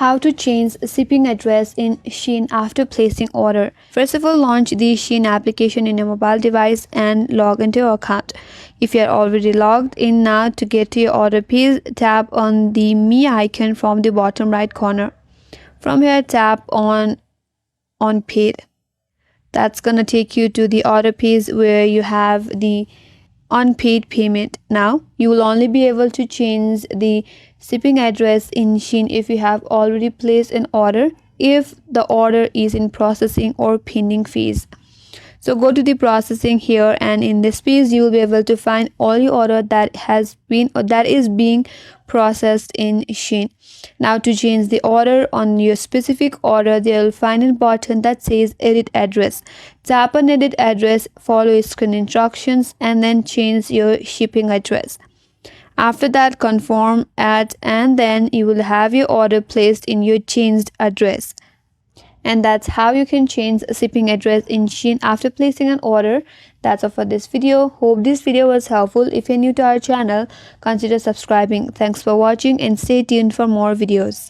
How to change shipping address in Shein after placing order. First of all, launch the Shein application in your mobile device and log into your account. If you are already logged in now, to get to your order page, tap on the Me icon from the bottom right corner. From here, tap on Paid. That's gonna take you to the order page where you have the unpaid payment. Now you will only be able to change the shipping address in Shein if you have already placed an order, if the order is in processing or pending phase. So go to the processing here, and in this page you will be able to find all your order that has been or that is being processed in Shein. Now to change the order on your specific order, they will find a button that says edit address. Tap on edit address, follow screen instructions, and then change your shipping address. After that, confirm add, and then you will have your order placed in your changed address. And that's how you can change a shipping address in Shein after placing an order. That's all for this video. Hope this video was helpful. If you're new to our channel, consider subscribing. Thanks for watching and stay tuned for more videos.